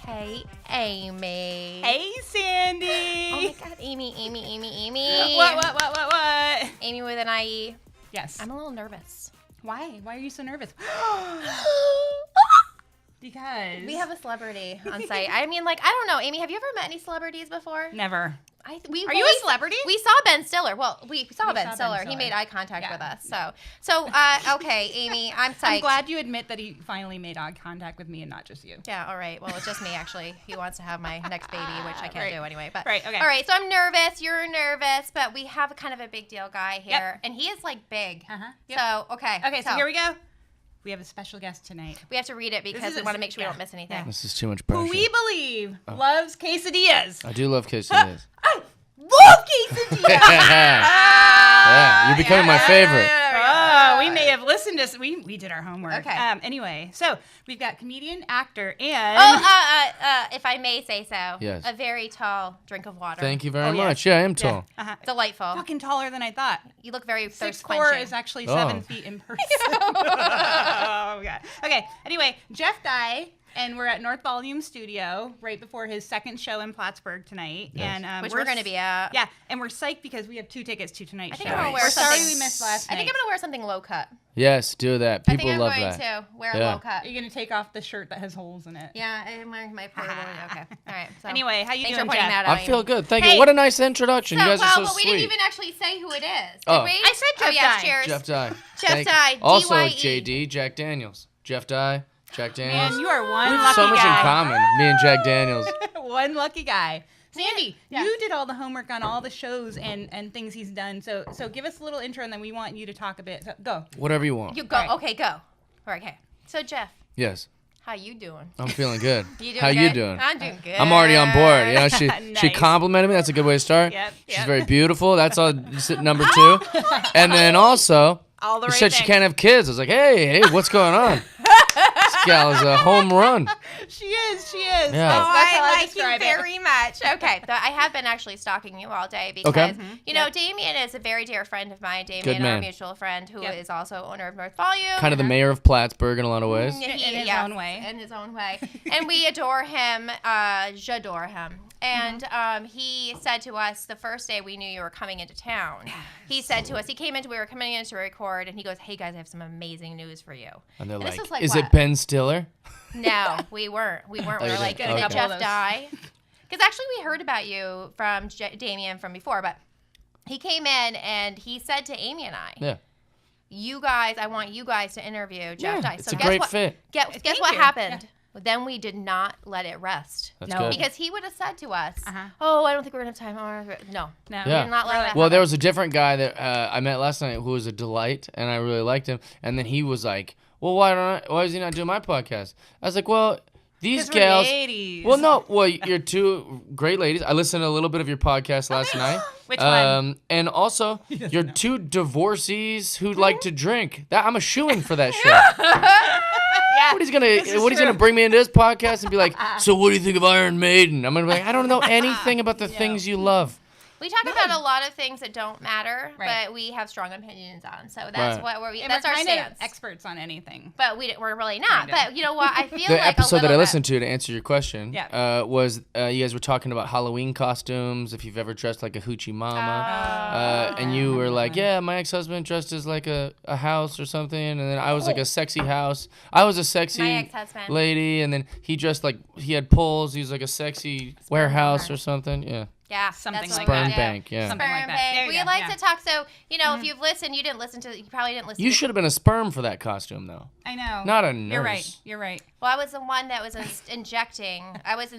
Hey, Amie. Hey, Sandy. Oh my God, Amie. What? Amie with an IE. Yes. I'm a little nervous. Why? Why are you so nervous? Because We have a celebrity on site. I mean, like, I don't know. Amie, have you ever met any celebrities before? Never. Are you a celebrity? We saw Ben Stiller. Well, we saw Ben Stiller. He made eye contact with us. So, okay, Amie, I'm psyched. I'm glad you admit that he finally made eye contact with me and not just you. Yeah, all right. Well, it's just me, actually. He wants to have my next baby, which I can't do anyway. But Right, okay. All right, so I'm nervous. You're nervous, but we have kind of a big deal guy here. Yep. And he is, like, big. Yep. So, okay. Okay, so here we go. We have a special guest tonight. We have to read it because we want to make sure we don't miss anything. This is too much pressure. Who we believe loves quesadillas. I do love quesadillas. I love quesadillas. Yeah, you're becoming my favorite. Oh, we may have listened to. We did our homework. Okay. Anyway, so we've got comedian, actor, and If I may say so. Yes. A very tall drink of water. Thank you very yes. much. Yeah, I am tall. Delightful. fucking taller than I thought. You look very thirst 6'4" quenching. is actually Oh. 7 feet in person. Oh god. Okay. Anyway, Jeff Dye, and we're at North Volume Studio right before his second show in Plattsburgh tonight, Yes. and Which we're going to be at. Yeah, and we're psyched because we have 2 tickets to tonight's I think show. I'm gonna wear We're sorry something- we missed last night. I think I'm going to wear something low cut. Yes, do that. I People think I'm love going that. to wear a Yeah. low cut. Are you going to take off the shirt that has holes in it? Yeah, I'm wearing my portable. Okay. All right. So. Anyway, how you Thanks doing, for pointing Jeff? that out. I feel good. Thank Hey. you. What a nice introduction. So, you guys are so but we sweet. didn't even actually say who it is. Did Oh. we? I said Jeff yes, Dye. cheers. Jeff Dye. Jeff Dye, Also, DYE. JD, Jack Daniels. Jeff Dye, Jack Daniels. Man, you are one we have lucky so much guy. in common, me and Jack Daniels. One lucky guy. Sandy, Yeah. you did all the homework on all the shows and things he's done. So give us a little intro, and then we want you to talk a bit. So, go. Whatever you want. You go. All right. Okay, go. All right, okay. So, Jeff, Yes, how you doing? I'm feeling good. You doing How good? you doing? I'm doing good. I'm already on board. You know, she Nice. complimented me. That's a good way to start. Yep, She's yep. very beautiful. That's all. Number 2. And then also, All the you right said she things. can't have kids. I was like, hey, what's going on? This gal is a home run. She is. Yeah. That's how I I like you describe it. very much. Okay, so I have been actually stalking you all day because, Okay. you know, Damien is a very dear friend of mine. Good Damien, our man. mutual friend, who Yep. is also owner of North Volume. Kind of the mayor of Plattsburgh in a lot of ways. In his own way. In his own way. And we adore him. J'adore him. And he said to us the first day we knew you were coming into town, he said to us, we were coming in to record, and he goes, hey guys, I have some amazing news for you. And they're And this like, was like is what? it Ben Stiller? No, we weren't. We were you like, didn't. did Okay. Jeff die? Because actually we heard about you from Damien from before, but he came in and he said to Amie and I, Yeah. you guys, I want you guys to interview Jeff Yeah, Dye. it's So a guess great what, fit. Guess Thank what you. happened? Then we did not let it rest. That's No. good. Because he would have said to us, Uh-huh. oh, I don't think we're going to have time. No. No. We Yeah. did not let that Well, happen. there was a different guy that I met last night who was a delight, and I really liked him. And then he was like, well, why is he not doing my podcast? I was like, well, these 'Cause we're gals. ladies. Well, no. Well, you're 2 great ladies. I listened to a little bit of your podcast last night. Which one? And also, you're 2 divorcees who like to drink. I'm a shoo-in for that show. Yeah. What he's gonna bring me into his podcast and be like, so what do you think of Iron Maiden? I'm gonna be like, I don't know anything about the things you love. We talk about a lot of things that don't matter, Right. but we have strong opinions on. So that's Right. And that's we're our kind stance. of experts on anything. But we're really not. Kinda. But you know what? I feel The like episode a that I little listened to answer your question Yeah. was you guys were talking about Halloween costumes, if you've ever dressed like a hoochie mama. And you were like, yeah, my ex-husband dressed as like a house or something. And then I was like a sexy house. I was a My sexy ex-husband. lady. And then he dressed like, he had poles. He was like a sexy warehouse or something. Yeah. Yeah, Something that's like what that. we Sperm do. bank, yeah. Something like Sperm that. There bank. you We go, like yeah. to talk. So you know, if you've listened, you probably didn't listen. You to should have been a sperm for that costume, though. I know. Not a You're right. nurse. You're right. Well, I was the one that was injecting. I was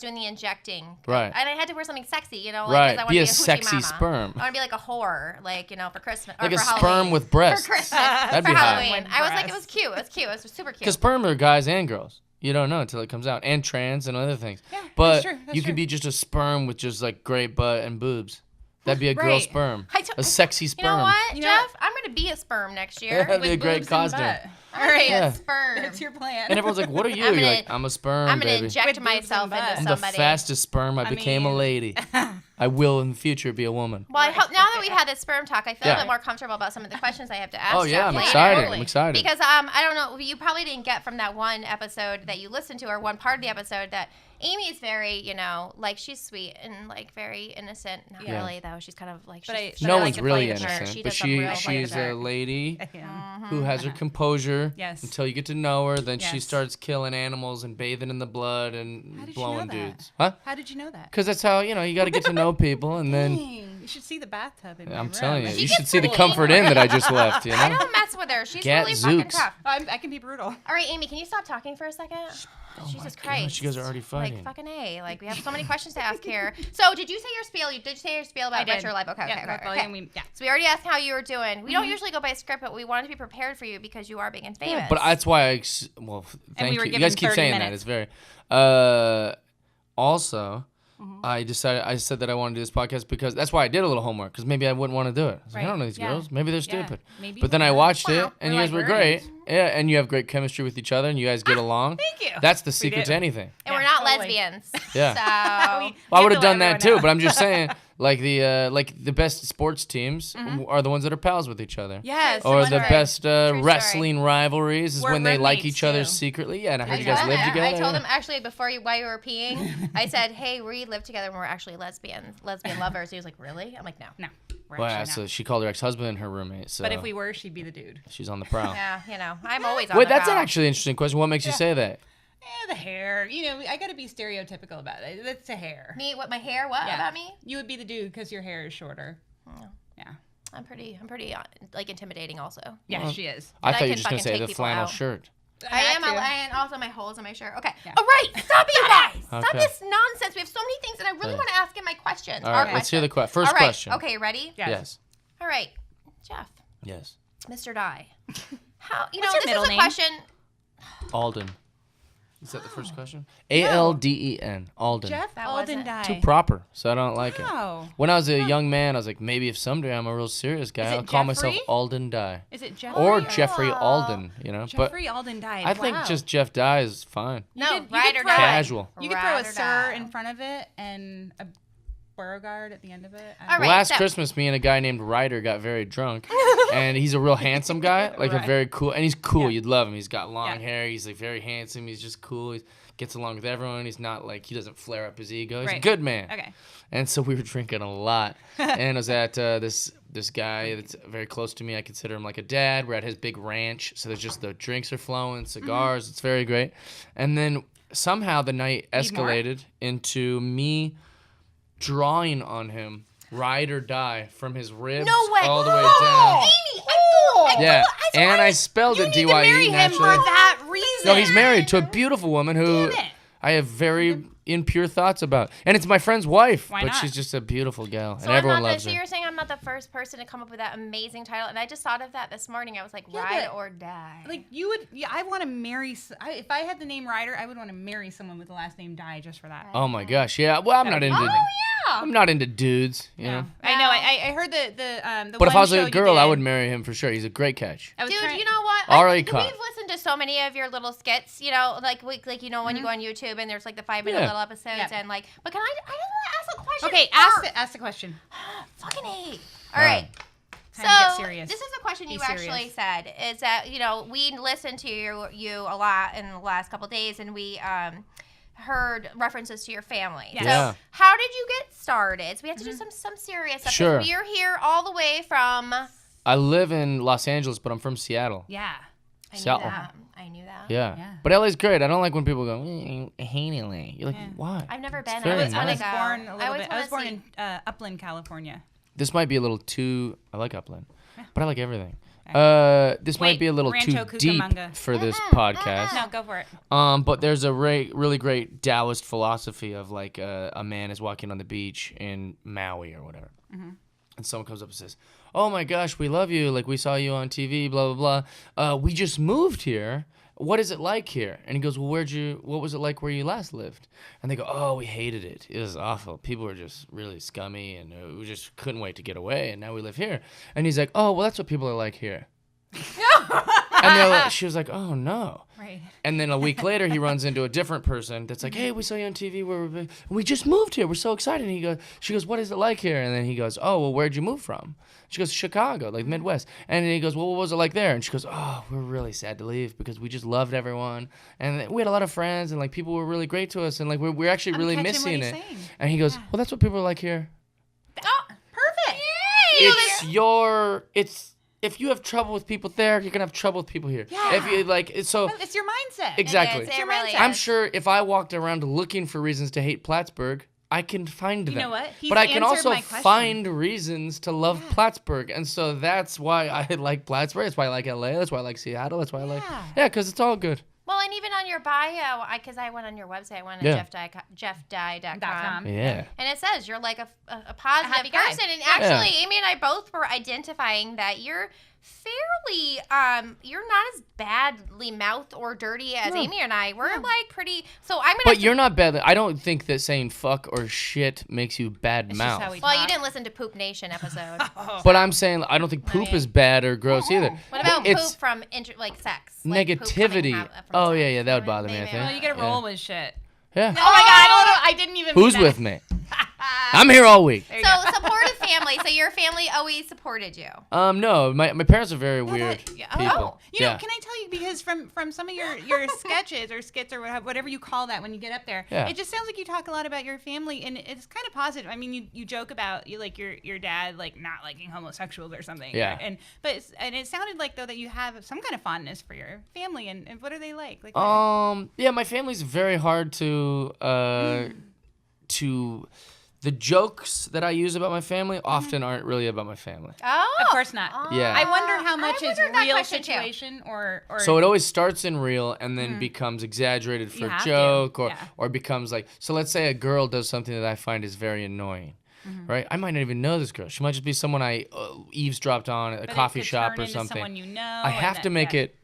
doing the injecting. Right. And I had to wear something sexy, you know, like, Right. 'cause I wanted Be to a be a hoochie sexy mama. sperm. I want to be like a whore, like, you know, for Christmas. Like or a for sperm Halloween. with breasts. For Christmas. That'd for be hot. Halloween. With I was like, it was breasts. cute. It was cute. It was super cute. Because sperm are guys and girls. You don't know until it comes out. And trans and other things. Yeah, but that's true, that's you true. could be just a sperm with just like great butt and boobs. That'd be a girl Right. sperm. I don't- A sexy You sperm. know what, You know Jeff? I'm going to be a sperm next year. That'd be a With great boobs and costume. butt. I'm going to be Yeah. a sperm. That's your plan. And everyone's like, what are you? I'm You're gonna- like, I'm a sperm, I'm going to baby. inject With boobs and myself butt. into I'm somebody. the fastest sperm. I became a mean- lady. I will in the future be a woman. Well, I hope now that we had this sperm talk, I feel a bit more comfortable about some of the questions I have to ask. Oh yeah, Jeff I'm later. excited. I'm excited. Because I don't know, you probably didn't get from that one episode that you listened to, or one part of the episode, that Amie is very, like, she's sweet and like very innocent. Not really though. She's kind of like. No one's really with her. innocent, She but does some real she's play with a her. lady Mm-hmm. who has her composure Yes. until you get to know her. Then she Yes. starts killing animals and bathing in the blood and How did you blowing know that? dudes. Huh? How did you know that? Because that's how you got to get to know people, and then Dang, you should see the bathtub in my I'm room. telling you, She you gets should see the pretty Comfort Inn that I just left. I don't mess with her. She's Gat really fucking Zooks. tough. I can be brutal. All right, Amie, can you stop talking for a second? Jesus Christ. you guys are already fighting. Like, fucking A. Like, we have so many questions to ask here. So, did you say your spiel? You did say your spiel about Bachelor Life? Okay, okay. So, we already asked how you were doing. We don't usually go by script, but we wanted to be prepared for you because you are big and famous. But that's why thank we were you. You given guys keep 30 saying that. minutes. It's very. Also, I said that I wanted to do this podcast because that's why I did a little homework, because maybe I wouldn't want to do it. I was like, I don't know these girls. Maybe they're stupid. Maybe but then I watched it, and you We're guys were like great. birds. Yeah, and you have great chemistry with each other, and you guys get along. Thank you. That's the secret do. to anything. And we're not totally. lesbians. Yeah. So, Well, I would have to done let that too, everyone but I'm just saying, like the best sports teams are the ones that are pals with each other. Yes. Or True the story. best story. wrestling rivalries is We're when they like roommates, each other too. secretly. Yeah, and I heard I you guys told live him- together. I told him actually while you were peeing, I said, "Hey, we live together and we're actually lesbian lovers." He was like, "Really?" I'm like, "No." No. We're Well, actually so not. she called her ex-husband her roommate. So But if we were, she'd be the dude. she's on the prowl. Yeah, I'm always on Wait, the that's an prowl. actually interesting question. What makes you say that? The hair. I got to be stereotypical about it. That's the hair. Me, what, my hair? What about me? You would be the dude because your hair is shorter. Yeah. I'm pretty like intimidating also. Yeah, she is. I I thought you were can just gonna fucking say take the people flannel out. shirt. I am, too. and also my holes in my shirt. Okay. Yeah. All right. Stop it, you guys. Stop Okay. this nonsense. We have so many things that I really want to ask in my questions. All right, let's hear the first All right. question. Okay, ready? Yes. All right, Jeff, Yes. Mr. Dye. How What's your this middle is a name? question. Alden. Is that the first question? Alden. Alden. Jeff That Alden wasn't- died. Too proper, so I don't like it. Wow. When I was a young man, I was like, maybe if someday I'm a real serious guy, Is it I'll call myself Jeffrey? Alden Dye. Is it Jeffrey? Or Jeffrey Alden, Jeffrey Alden died. But I think Wow. just Jeff Dye is fine. No, could- you ride could or throw die. Casual. You could throw Ride a or sir die. in front of it and a Beauregard at the end of it. All right. Last so- Christmas, me and a guy named Ryder got very drunk, and he's a real handsome guy, like a Right. very cool, and he's cool. Yeah. You'd love him. He's got long Yeah. hair. He's like very handsome. He's just cool. He gets along with everyone. He's not like, he doesn't flare up his ego. He's a Right. good man. Okay. And so we were drinking a lot, and I was at this guy that's very close to me. I consider him like a dad. We're at his big ranch, so there's just the drinks are flowing, cigars. It's very great. And then somehow the night Need more? escalated into me drawing on him, ride or die, from his ribs No way. all the way down. Amie, Yeah, and I spelled it You need to marry D-Y-E him naturally. for that reason. No, he's married to a beautiful woman who Damn it. I have very impure thoughts about. And it's my friend's wife, Why but not? she's just a beautiful gal, So and everyone loves so her. you're saying I'm not the first person to come up with that amazing title, and I just thought of that this morning. I was like, Yeah, ride but, or die. Like you would, yeah. I want to marry. If I had the name Ryder, I would want to marry someone with the last name Dye just for that. Oh my gosh, yeah. Well, I'm not into. oh yeah. I'm not into dudes, you know. I know. I heard the. But if one I was show a you girl, I did- would marry him for sure. He's a great catch. I was Dude, trying- you know what? Already We've caught. listened to so many of your little skits, like when you go on YouTube and there's like the 5-minute Yeah. little episodes Yeah. and like. But can I just want to ask a question? Okay, first. ask the question. Fucking hate. All right. Time to get So serious. this is a question you Be actually serious. said is that we listened to you a lot in the last couple of days and we heard references to your family. Yes. So Yeah. how did you get started? So we have to do some serious stuff. 'cause Sure. We're here all the way from. I live in Los Angeles, but I'm from Seattle. Yeah. I knew Seattle. that. I knew that. Yeah. Yeah. But LA's great. I don't like when people go, I hate LA. You're like, Yeah. why? I've never been. very I always nice. want I to was go. born a little bit. I was born see. in Upland, California. This might be a little too. I like Upland, but I like everything. This might Wait, be a little Rancho too deep Cucamonga. for this podcast. No, go for it. But there's a really great Taoist philosophy of like a man is walking on the beach in Maui or whatever, and someone comes up and says, "Oh my gosh, we love you. Like we saw you on TV. Blah blah blah. We just moved here. What is it like here?" And he goes, "Well, what was it like where you last lived?" And they go, "Oh, we hated it. It was awful. People were just really scummy, and we just couldn't wait to get away. And now we live here." And he's like, "Oh, well, that's what people are like here." And she was like, oh, no. Right. And then a week later, he runs into a different person that's like, hey, we saw you on TV. We just moved here. We're so excited. And she goes, what is it like here? And then he goes, oh, well, where'd you move from? She goes, Chicago, like Midwest. And then he goes, well, what was it like there? And she goes, oh, we're really sad to leave because we just loved everyone. And we had a lot of friends and like people were really great to us. And like we're actually really missing it. Saying. And he goes, well, that's what people are like here. Oh, perfect. If you have trouble with people there, you're gonna have trouble with people here. Yeah. If you like, so it's your mindset. exactly. It really mindset. is. I'm sure if I walked around looking for reasons to hate Plattsburgh, I can find them. You know what? He's but I can answered also my question. find reasons to love Plattsburgh, and so that's why I like Plattsburgh. That's why I like LA. That's why I like Seattle. That's why I like because it's all good. Well, and even on your bio, because I went on your website, I went to jeffdye.com. Yeah. And it says you're like a positive happy guy. person. And actually, Amie and I both were identifying that you're fairly, you're not as badly mouthed or dirty as Amie and I. We're like pretty, so I'm going to. But you're not bad. I don't think that saying fuck or shit makes you bad mouth. Well, you didn't listen to Poop Nation episode. But I'm saying I don't think poop is bad or gross either. What about It's poop from like sex? Like poop negativity. coming from Oh sex. yeah, that would bother me. I Maybe. think. Well, you gotta roll with shit. Yeah. Oh my god, I didn't even. Who's mean that. with me? I'm here all week. So supportive family. So your family always supported you. No, my parents are very weird people. You know, can I tell you, because from some of your sketches or skits or whatever you call that when you get up there, it just sounds like you talk a lot about your family, and it's kind of positive. I mean, you joke about your dad like not liking homosexuals or something. Yeah. And it sounded like though that you have some kind of fondness for your family, and what are they like? Yeah, my family's very hard to the jokes that I use about my family often aren't really about my family. Oh, Of course not. Yeah. I wonder how much is wondered that real question, too. situation or. So it always starts in real and then becomes exaggerated for a have to. joke or Yeah. or becomes like, so let's say a girl does something that I find is very annoying. Right? I might not even know this girl. She might just be someone I eavesdropped on at a But it coffee could shop turn or into something. someone you know, I and have that- to make yeah. it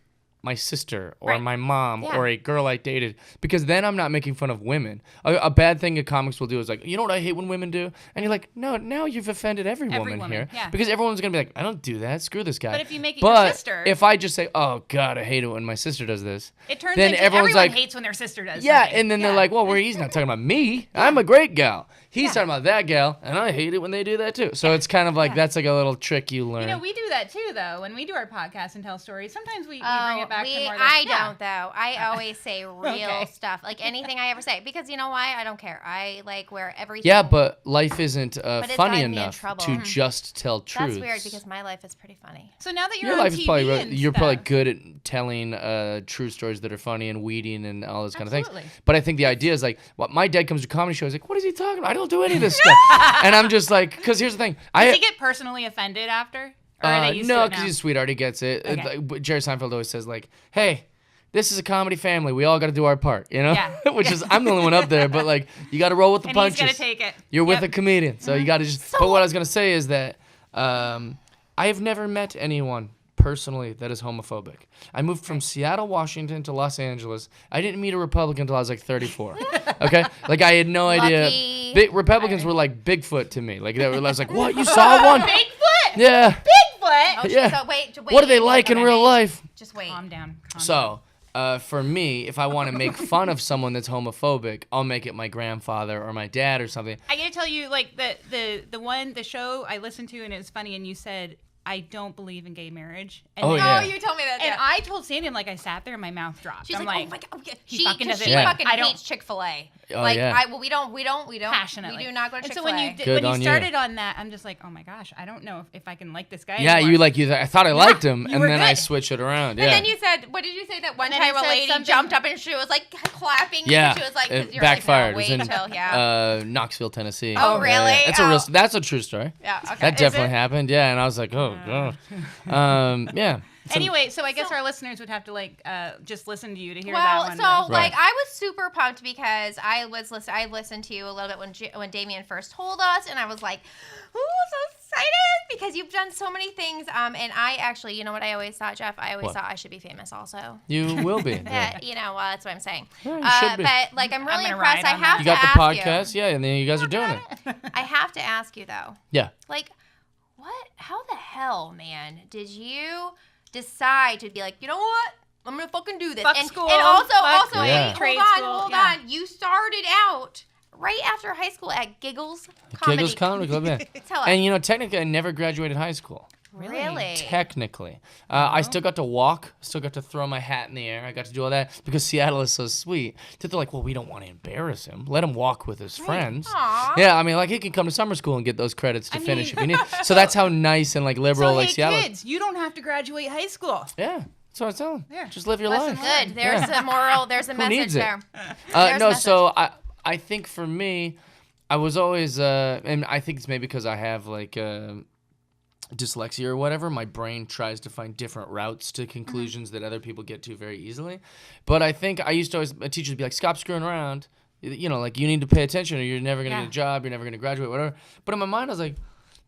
my sister or Right. my mom Yeah. or a girl I dated, because then I'm not making fun of women. A bad thing that comics will do is like, you know what I hate when women do? And you're like, no, now you've offended every woman here. yeah. Because everyone's going to be like, I don't do that. Screw this guy. But if you make it your But sister- if I just say, oh, God, I hate it when my sister does this. It turns then into everyone's everyone like, hates when their sister does yeah, something. and then they're like, well, he's not talking about me. I'm a great gal. He's talking about that gal, and I hate it when they do that too. So it's kind of like that's like a little trick you learn. You know, we do that too, though. When we do our podcast and tell stories, sometimes we bring it back to more. I don't though. I always say real stuff, like anything I ever say, because you know why? I don't care. I like where everything. Yeah, but life isn't it's funny gotten me in enough trouble. to just tell truth. That's weird because my life is pretty funny. So now that you're Your on life TV is probably and you're probably stuff- good at telling true stories that are funny and weeding and all those kind of things. Absolutely. But I think the idea is like, my dad comes to comedy shows like, what is he talking about? I don't do any of this stuff. And I'm just like, because here's the thing. Does he get personally offended after? Or are they used to no, it because now? he's a sweetheart. He gets it. Okay. Like, Jerry Seinfeld always says like, hey, this is a comedy family. We all got to do our part, you know? Yeah. Which is, I'm the only one up there, but like, you got to roll with the And punches. he's gonna take it. You're with Yep. a comedian, so you got to just. But what I was gonna say is that I've never met anyone personally that is homophobic. I moved from Seattle, Washington to Los Angeles. I didn't meet a Republican until I was like 34. Okay, like I had no idea. Lucky. Big Republicans were like Bigfoot to me. Like they were, I was like, what? You saw one? Bigfoot. Yeah. Bigfoot. Yeah. So wait. What are they like in real life? Just wait. Calm down. So, for me, if I want to make fun of someone that's homophobic, I'll make it my grandfather or my dad or something. I gotta tell you, like the show I listened to, and it was funny, and you said, I don't believe in gay marriage. And Oh, then- yeah. Oh, you told me that. And yeah. I told Sandy, I'm like, I sat there and my mouth dropped. She's I'm like, oh my god, yeah. he She fucking doesn't. Yeah. fucking I don't- hates Chick-fil-A. Oh, like, yeah. we don't passionately. We do not go to And Chick-fil-A. so when you Good when on you you. started on that, I'm just like, oh my gosh, I don't know if I can like this guy. Yeah, anymore. I thought I liked him, you and were then I good. switch it around. Yeah. And then you said, what did you say that one And then time I a said lady something- jumped up and she was like clapping? Yeah, And she was like, 'cause it you're backfired. Like, It no, was wait in till, yeah. Knoxville, Tennessee. Oh, really? It's a Oh. real. That's a true story. Yeah, okay. That Is definitely it? happened. Yeah, and I was like, oh god. Yeah. Anyway, so I guess our listeners would have to like just listen to you to hear that Well, one. so but- like Right. I was super pumped because I listened to you a little bit when Damien first told us, and I was like, ooh, so excited because you've done so many things. And I actually, you know what I always thought, Jeff? I always What? thought I should be famous also. You will be. Yeah. You know, that's what I'm saying. Yeah, you should be. But like, I'm really gonna impressed. ride I on have that. You to got the ask podcast, yeah, and then you guys are doing it. I have to ask you though. Yeah. Like, how the hell, man, did you decide to be like, you know what? I'm gonna fucking do this. Fuck and school. also, Yeah. trade hold school. on. Yeah. You started out right after high school at Giggles Comedy. Giggles Comedy Club, yeah. Tell us. And technically, I never graduated high school. Really? Technically. I still got to walk. Still got to throw my hat in the air. I got to do all that because Seattle is so sweet. They're like, well, we don't want to embarrass him. Let him walk with his friends. Aw. Yeah, I mean, like, he can come to summer school and get those credits to finish if you need. So that's how nice and, like, liberal, So, like, hey, Seattle. kids, you don't have to graduate high school. Yeah. That's what I tell them. Yeah. Just live your Lesson life. Good. There's a moral. There's a Who message needs it? there. No, message. so I think for me, I was always, and I think it's maybe because I have, like, dyslexia or whatever, my brain tries to find different routes to conclusions that other people get to very easily. But I think I used to always, a teacher would be like, stop screwing around. Like, you need to pay attention or you're never going to get a job, you're never going to graduate, whatever. But in my mind, I was like,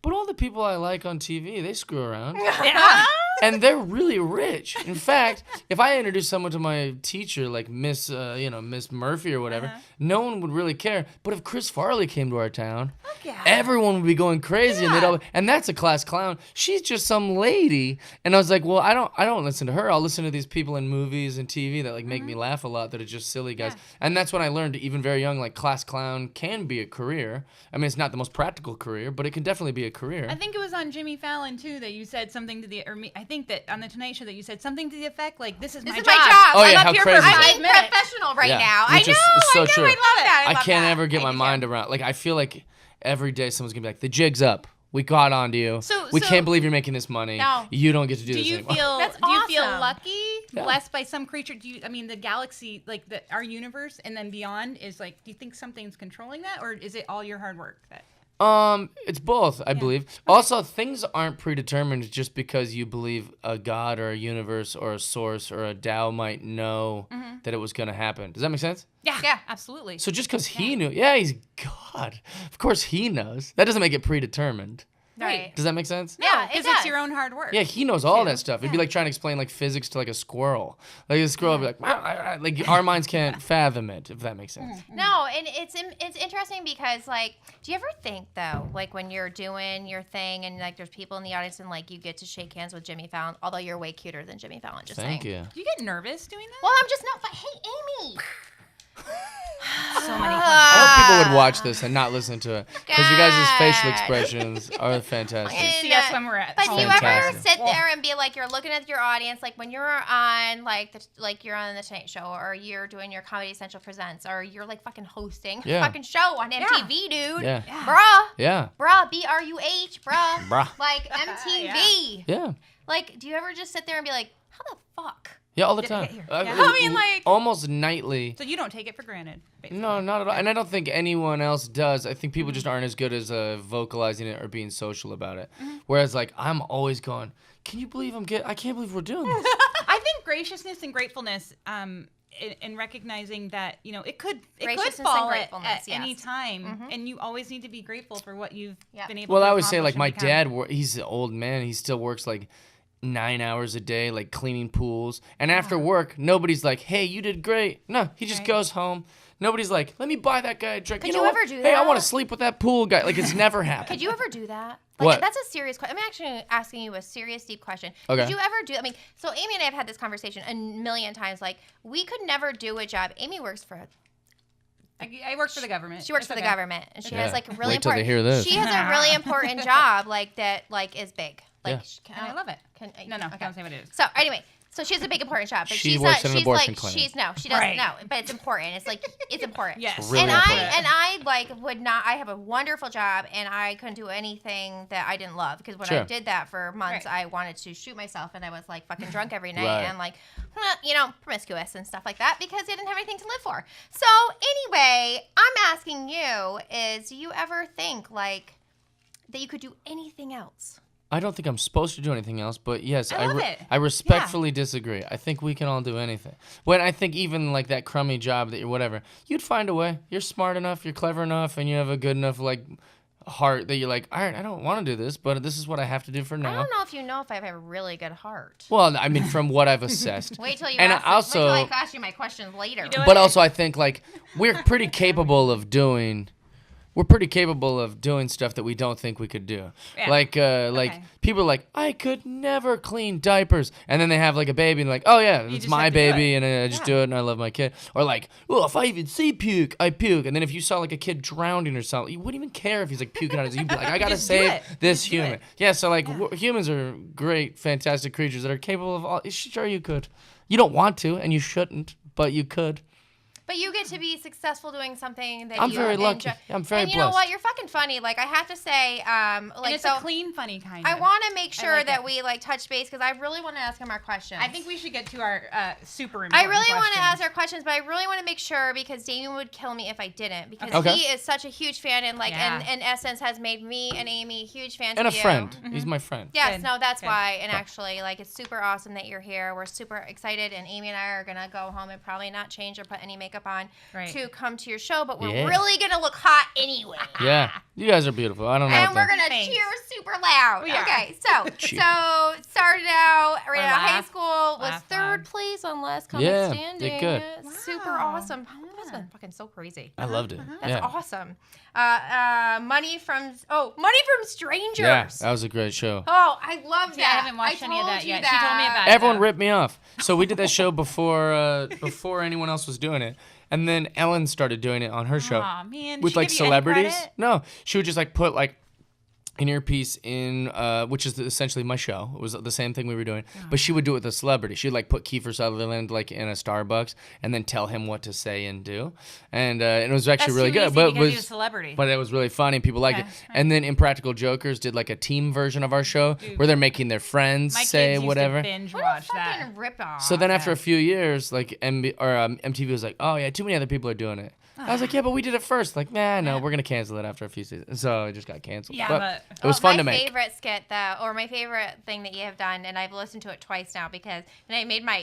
but all the people I like on TV, they screw around. Yeah. And they're really rich. In fact, if I introduced someone to my teacher, like Miss Murphy or whatever, no one would really care. But if Chris Farley came to our town, everyone would be going crazy, and that's a class clown. She's just some lady. And I was like, well, I don't listen to her. I'll listen to these people in movies and TV that like make me laugh a lot. That are just silly guys. And that's when I learned, even very young, like class clown can be a career. I mean, it's not the most practical career, but it can definitely be a career. I think it was on Jimmy Fallon too that you said something to the, I think that on the Tonight Show that you said something to the effect like, this is my job. Oh, yeah, I'm how up here crazy. for 5 I'm being minutes. professional right Yeah, now. I which know. is so I know. true. I love that. I love can't that. ever get I my do mind too. around. Like, I feel like every day someone's gonna be like, the jig's up. We got onto you. We So- can't believe you're making this money. No. You don't get to do Do this you anymore. feel? That's do you feel awesome. lucky, Yeah. blessed by some creature? The galaxy, like our universe, and then beyond is like? Do you think something's controlling that, or is it all your hard work? It's both, I believe. Also, things aren't predetermined just because you believe a god or a universe or a source or a Tao might know that it was going to happen. Does that make sense? Yeah, absolutely. So just because he knew, he's God. Of course he knows. That doesn't make it predetermined. Right. Does that make sense? Yeah, it because does. it's your own hard work. Yeah, he knows all that stuff. It'd be like trying to explain like physics to like a squirrel. Like a squirrel would be like our minds can't fathom it, if that makes sense. No, and it's interesting because like, do you ever think though, like when you're doing your thing and like there's people in the audience and like you get to shake hands with Jimmy Fallon, although you're way cuter than Jimmy Fallon. Just Thank saying. you. Do you get nervous doing that? Well, I'm just not. But hey, Amie. So many questions. I hope people would watch this and not listen to it because you guys' facial God. expressions are fantastic. And, See us when we're at But home. do you ever Fantastic. sit there and be like, you're looking at your audience, like when you're on, like you're on the Tonight Show, or you're doing your Comedy Central Presents, or you're like fucking hosting a fucking show on MTV, dude. Yeah. Bruh. Yeah. Bruh. BRUH. Bruh. Bruh. Like MTV. Yeah. Like, do you ever just sit there and be like, how the fuck? Yeah, all the time. I mean, like- almost nightly. So you don't take it for granted, basically. No, not at all. And I don't think anyone else does. I think people just aren't as good as vocalizing it or being social about it. Whereas, like, I'm always going, can you believe I can't believe we're doing this. I think graciousness and gratefulness, in recognizing that it could Graciousness and fall gratefulness, at yes. any time, and you always need to be grateful for what you've been able. Well, to I always say, like, accomplish my and dad, he's an old man. He still works, like, 9 hours a day, like cleaning pools. And after work, nobody's like, hey, you did great. No, he just goes home. Nobody's like, let me buy that guy a drink. Could know you what? ever do Hey, I that? want to sleep with that pool guy. Like, it's never happened. Could you ever do that? Like, What? That's a serious question. I'm actually asking you a serious, deep question. Okay. Could you ever do? I mean, so Amie and I have had this conversation a million times. Like, we could never do a job. Amie works for. I work for the government. She works It's for the okay. government, and she has like a really Wait till they important. hear this. She has a really important job, like that, like is big. Like, Yeah. And I love it. No, okay. don't say what it is. So anyway, so she has a big important job, but She she's works not, in an she's abortion like clinic. she doesn't Right. know, but it's important. It's like it's important. Yes. Really and important. I like would not. I have a wonderful job, and I couldn't do anything that I didn't love because when I Sure. did that for months, Right. I wanted to shoot myself, and I was like fucking drunk every night Right. and like, promiscuous and stuff like that because I didn't have anything to live for. So anyway, I'm asking you: is do you ever think like that you could do anything else? I don't think I'm supposed to do anything else, but yes, I love it. I respectfully disagree. I think we can all do anything. When I think even like that crummy job that you're whatever, you'd find a way. You're smart enough, you're clever enough, and you have a good enough like heart that you're like, all right, I don't want to do this, but this is what I have to do for I now. don't know if you know if I have a really good heart. Well, I mean, from what I've assessed. Wait till you And ask, also- wait till I ask you my questions later. do it? But also, I think like we're pretty capable of doing we're pretty capable of doing stuff that we don't think we could do. Yeah. Like people are like, I could never clean diapers, and then they have like a baby and like, oh yeah, it's just my have to do baby, it. and I just do it, and I love my kid. Or like, well, if I even see puke, I puke. And then if you saw like a kid drowning or something, you wouldn't even care if he's like puking out his. You'd be like, I gotta Just do save it. this Just do human. it. Yeah. So like, humans are great, fantastic creatures that are capable of all. Sure, you could. You don't want to, and you shouldn't, but you could. But you get to be successful doing something that I'm you very lucky. enjoy. I'm very And you know blessed. what? You're fucking funny. Like, I have to say, And like, it's so a clean, funny kind. I want to make sure like that it. we like touch base because I really want to ask him our questions. I think we should get to our super important I really want to questions. ask our questions, but I really want to make sure because Damien would kill me if I didn't because Okay. he is such a huge fan and like Yeah. in essence has made me and Amy huge fans And a of you. friend. He's my friend. Yes, Good. no, that's Good. why. And actually, like, it's super awesome that you're here. We're super excited, and Amy and I are gonna go home and probably not change or put any makeup on Right. to come to your show. But we're Yeah. really gonna look hot anyway. Yeah, you guys are beautiful. I don't know. And what we're gonna Thanks. cheer super loud. We are. Okay, so Cheer. started out right out of high laugh. school, was Laugh third loud. place on Last Comic Yeah, Standing. did good. Super Wow. awesome. That's been fucking so crazy. I loved it. That's Yeah. awesome. Money from strangers. Yeah, that was a great show. Oh, I love that. Yeah, I haven't watched any of told that you yet. She told me about it. Everyone though. ripped me off. So we did that show before anyone else was doing it, and then Ellen started doing it on her show Aw, man. with Did she like give you any celebrities. credit? No, she would just like put like an earpiece in, which is essentially my show. It was the same thing we were doing, but she would do it with a celebrity. She'd like put Kiefer Sutherland like in a Starbucks and then tell him what to say and do, and it was actually That's really too good. easy But because he's a celebrity. But it was really funny. People liked it. Yeah. And then Impractical Jokers did like a team version of our show where they're making their friends My say kids used whatever. to binge What watch a that. fucking ripoff. So then after a few years, like MTV was like, oh yeah, too many other people are doing it. I was like, yeah, but we did it first. Like, nah, no, we're gonna cancel it after a few seasons. So it just got canceled. Yeah, but but- it was fun my to make. favorite skit though, or my favorite thing that you have done, and I've listened to it twice now because, and I made my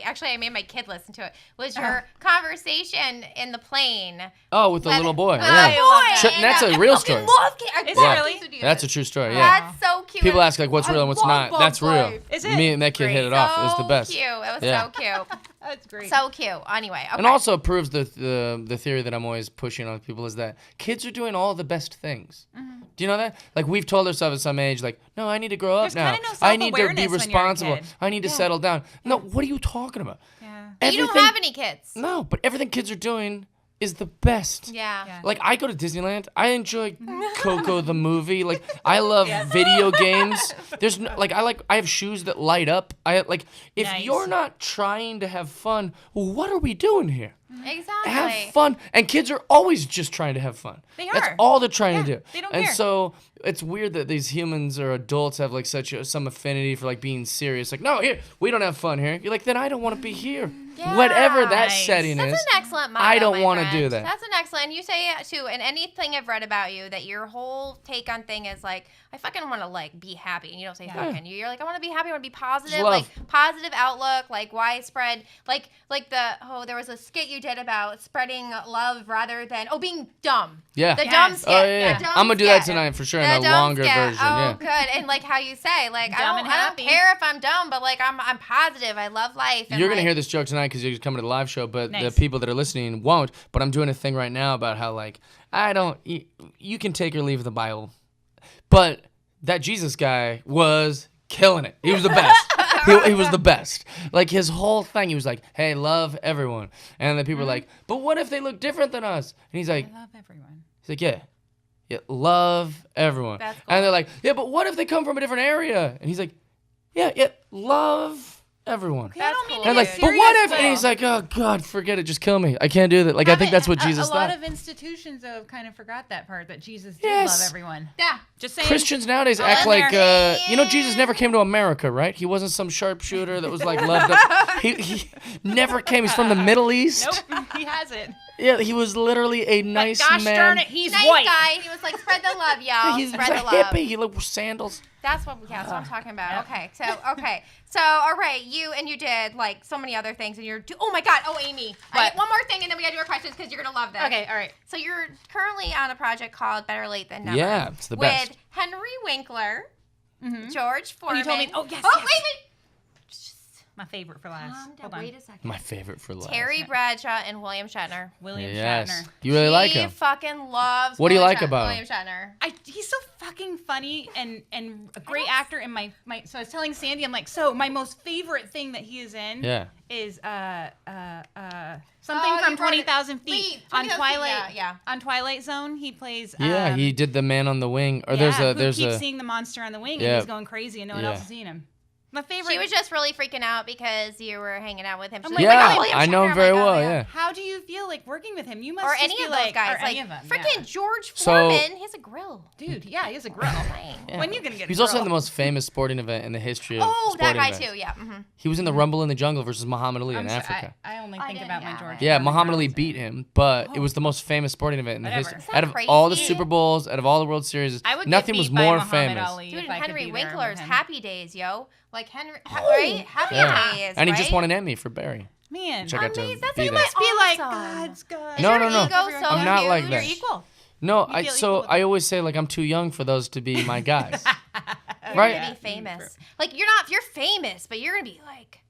kid listen to it, was your conversation in the plane. Oh, with the little boy. With Yeah. the boy. Sh- that's a And real I fucking story. love Kid. I Is love it really? Kids Who Do That's a This. true story. Yeah. That's so cute. People ask like, what's real and what's I not. love That's Bug's real. Life. Is it? Me and that kid hit it off. It was the best. So cute. It was Yeah. so cute. That's great. So cute. Anyway, okay. And also proves the theory that I'm always pushing on people is that kids are doing all the best things. Do you know that? Like we've told ourselves at some age, like, no, I need to grow up There's now. kinda no I need to be self-awareness when you're a responsible. kid. I need to settle down. No, what are you talking about? yeah. you don't Everything- have any kids. No, but everything kids are doing is the best. Yeah. Yeah. Like I go to Disneyland, I enjoy Coco the movie. Like I love video games. There's no, like I have shoes that light up. I like if Nice. you're not trying to have fun, what are we doing here? Exactly. Have fun. And kids are always just trying to have fun. They That's are. all they're trying to do. they don't and care. so it's weird that these humans or adults have like some affinity for like being serious. Like, no, here, we don't have fun here. You're like, then I don't want to be here. Yeah. Whatever that Nice. setting That's is. an excellent motto. I don't my wanna friend. do that. That's an excellent. And you say it too. And anything I've read about you, that your whole take on thing is like, I fucking want to like be happy. And you don't say fucking. You're like, I want to be happy. I want to be positive. Just love. Like positive outlook. Like widespread. Like there was a skit you did about spreading love rather than being dumb. Yeah. The Yes. dumb skit. Oh, yeah. The dumb I'm going to do that skit. tonight for sure The in a dumb longer skit. version. Oh, Yeah. good. And like how you say, like Dumb I and don't happy. care if I'm dumb, but like I'm positive. I love life. And You're going to like, hear this joke tonight because you're coming to the live show, but Nice. the people that are listening won't. But I'm doing a thing right now about how, like, you can take or leave the Bible. But that Jesus guy was killing it. He was the best. he was the best. Like, his whole thing, he was like, hey, love everyone. And then people were like, but what if they look different than us? And he's like, I love everyone. he's like, yeah, love everyone. That's cool. And they're like, yeah, but what if they come from a different area? And he's like, yeah, love everyone. That's don't mean cool. to And like, get but what serious, if? And though. he's like, oh God, forget it, just kill me. I can't do that. Like, I think that's what Jesus A lot thought. of institutions though have kind of forgot that part that Jesus did Yes. love everyone. Yeah. Just saying. Christians nowadays I'll act in like, there. Jesus never came to America, right? He wasn't some sharpshooter that was like loved up. He never came. He's from the Middle East. Nope, he hasn't. Yeah, he was literally a nice Gosh man. darn it, he's Nice white. guy. He was like, spread the love, y'all. He's spread a the love. hippie. He looked with sandals. That's what I'm talking about. Okay. So all right, you did like so many other things, and oh my God, Amy. What? One more thing, and then we gotta do our questions because you're gonna love this. Okay, all right. So you're currently on a project called Better Late Than Never. Yeah, it's the with best. Henry Winkler, George Foreman. you told me- oh, yes, Oh yes. wait. My favorite for last. Hold on. Wait a second. My favorite for last. Terry Bradshaw and William Shatner. William Yes. Shatner. You really like He him. fucking loves. What do you William like about him? William Shatner? He's so fucking funny and a great actor. And my so I was telling Sandy, I'm like, so my most favorite thing that he is in is something from 20,000 Feet on 20,000 Twilight. Feet, yeah. On Twilight Zone, he plays. Yeah, he did the Man on the Wing. Or who there's keeps a. seeing the monster on the wing Yeah. and he's going crazy and no one else is seeing him. My favorite. She was just really freaking out because you were hanging out with him. She's like, like, Yeah, "Oh, William I know Shatner." him I'm very like, "Oh, well. yeah." Yeah. How do you feel like working with him? You must Or just any be of like, those guys. or Like any of them, freaking George So- Foreman. He has a grill. dude. Yeah, he has a grill. Yeah. When you gonna get? He's a also in grill? the most famous sporting event in the history of Oh, that sporting guy events. too. Yeah. Mm-hmm. He was in the Rumble in the Jungle versus Muhammad Ali in I'm sorry, Africa. I only I think didn't about my know George. that. Yeah, Foreman Muhammad Ali girls. beat him, but it was the most famous sporting event in the Whatever. history. Isn't Out of all the crazy? Super Bowls, out of all the World Series, I would nothing get was beat by more Muhammad famous. Ali Dude, if and I could Henry be there Winkler's with him. Happy Days, yo. Like Henry, right? Happy Days. And he just right? won an Emmy for Barry. Man, Which I got to Amazing. That's be like there. must be like Awesome. God's God. No, Is no, your no. ego so I'm not like huge? that. You're equal. No, You feel equal so with I always say like I'm too young for those to be my guys. You're Right. gonna be famous. Like you're famous, but you're gonna be like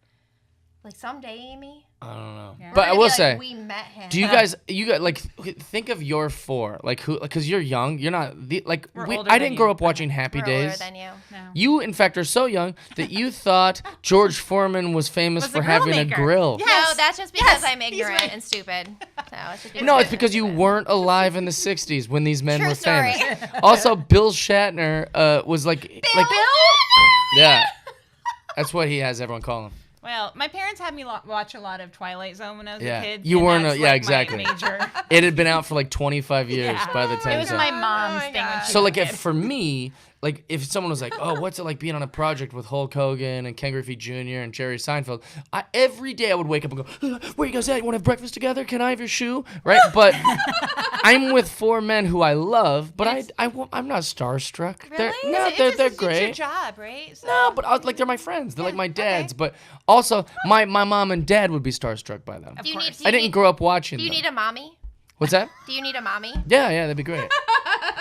someday, Amy. I don't know. Yeah. we're But I gonna will be like, say, we met him. do you guys like think of your four, like who, because you're young, you're not like We're we, older I than didn't you. grow up watching Happy We're older Days. than you. No. You, in fact, are so young that you thought George Foreman was famous Was for a grill having maker. a grill. Yeah. No, Yes. that's just because Yes, I'm he's ignorant right. and stupid. So it's just No, it's because you weren't alive in the '60s when these men True were story. famous. Also, Bill Shatner was like yeah, that's what he has everyone call him. Well, my parents had me watch a lot of Twilight Zone when I was Yeah. a kid. You and weren't that's, yeah, like, exactly. My major. It had been out for like 25 years by the time. It was so- my mom's my thing when God. she So was like a if kid. for me, like if someone was like, "Oh, what's it like being on a project with Hulk Hogan and Ken Griffey Jr. and Jerry Seinfeld?" Every day I would wake up and go, "Where you guys at? You want to have breakfast together? Can I have your shoe?" Right? But I'm with four men who I love, but I'm not starstruck. Really? They're It's great. your job, right? So. No, but like they're my friends. They're like my dads. But also my mom and dad would be starstruck by them. Do you need? course. Do you I didn't need, grow up watching Do you them. need a mommy? What's that? Do you need a mommy? Yeah, that'd be great.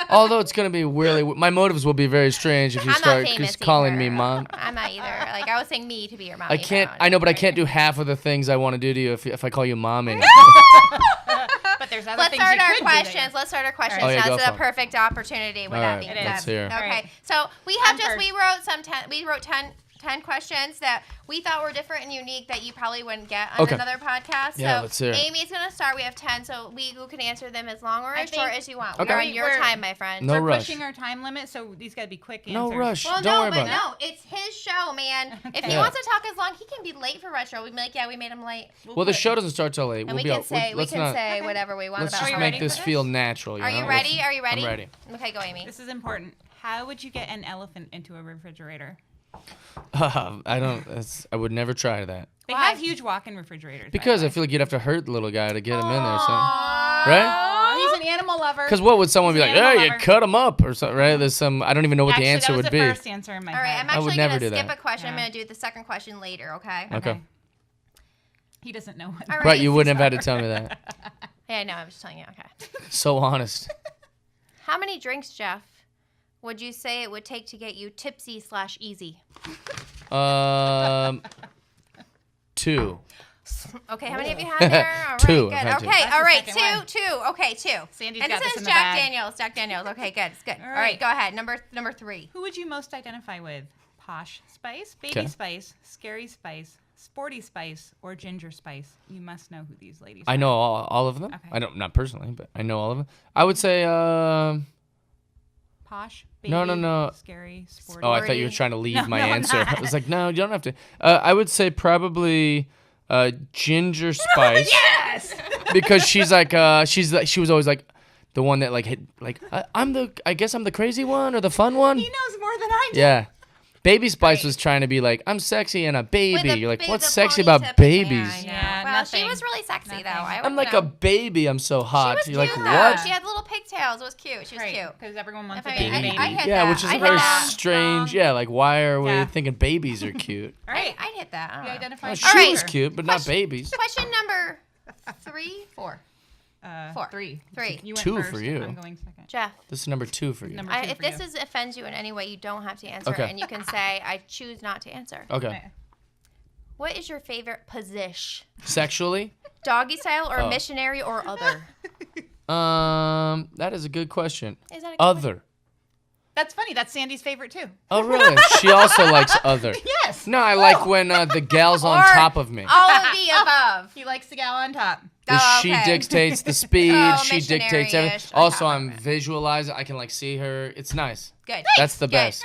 Although it's gonna be really, my motives will be very strange if you I'm start not famous just calling me either. mom. I'm not either. Like I was saying, me to be your mommy. I can't. now. I know, but I can't do half of the things I want to do to you if I call you mommy. But there's other Let's things start you our could do questions. Let's start our questions. Oh, yeah, now go this is a for it. perfect opportunity with All that right, being let's said. hear it. Okay, Right. so we have I'm we wrote 10 questions that we thought were different and unique that you probably wouldn't get on Okay. another podcast. Yeah, so let's hear it. Amy's gonna start. We have 10, so you can answer them as long or I as short think- as you want. Okay. We're on your We're- time, my friend. No We're rush. pushing our time limit, so these got to be quick answers. No rush. Well, Don't no, worry but about it. no, it's his show, man. If he Yeah. wants to talk as long, he can be late for retro. We'd be like, yeah, we made him late. Well, the show doesn't start till 8. And we'll we be can out. say Let's not. Okay. whatever we want Let's about just you how make ready this for feel natural. Are you know? ready? Let's- Are you ready? I'm ready. Okay, go, Amy. This is important. How would you get an elephant into a refrigerator? I don't. I would never try that They Why? have huge walk-in refrigerators. by because the I way. feel like you'd have to hurt the little guy to get him in there. So, right? Oh, he's an animal lover. Because what would someone be He's like? an Hey, animal you lover. cut him up or something, right? There's some. I don't even know what Actually, the answer that was would the be. first answer in my All right, head. I'm I would actually never going to do skip that. a question. I'm Yeah. going to do the second question later, okay? Okay. He doesn't know what. All Right, you wouldn't have had to tell me that. Yeah, no, I was just telling you. Okay. So honest. How many drinks, Jeff, would you say it would take to get you tipsy/easy? 2. Okay, how many have you had there? All right, Two, good. I've had two. Okay, That's all the right, second one. two. Okay, 2. Sandy's and got this this is in the Jack bag. Daniels. Jack Daniels. Okay, good. It's good. All All right, right. go ahead. Number 3. Who would you most identify with? Posh Spice, Baby Okay. Spice, Scary Spice, Sporty Spice, or Ginger Spice? You must know who these ladies I are. know all of them. Okay. I don't, not personally, but I know all of them. I would say. Posh, Baby, No. Scary, Sporty. Oh, I thought you were Sporty. trying to leave No, my no, I'm answer. not. I was like, no, you don't have to. I would say probably Ginger Spice. Yes! Because she was always like the one that like hit like I guess I'm the crazy one or the fun one. He knows more than I do. Yeah. Baby Spice was trying to be like, I'm sexy and a baby. You're like, with what's the sexy ponytail about hair. babies? Yeah, Well, she nothing. was really sexy Nothing. though. I I'm would like know. a baby. I'm so hot. She was You're cute, like, though. what? She had little pigtails. It was cute. She was Right, cute. because everyone wants If a I- baby. I- baby. I hit Yeah, that. which is I a hit very that. strange. Yeah, like why are we Yeah. thinking babies are cute? All right, I'd hit that. I don't you know. identify. Well, with she All right. was cute, but not babies. Question number 3, 4. 4. 3. 3. You went 2 first. for you. I'm going second. Jeff. This is number 2 for you. Number 2 If for this you. is offends you in any way, you don't have to answer, Okay. and you can say I choose not to answer. Okay. What is your favorite position? Sexually? Doggy style or missionary or other? That is a good question. Is that a good Other. That's funny. That's Sandy's favorite too. Oh, really? She also likes other. Yes. No, I like when the gal's on Or top of me. All of the above. He likes the gal on top. She okay. dictates the speed. Oh, She dictates everything. missionary-ish on Also, top I'm of it. visualizing. I can like see her. It's nice. Good. That's the best.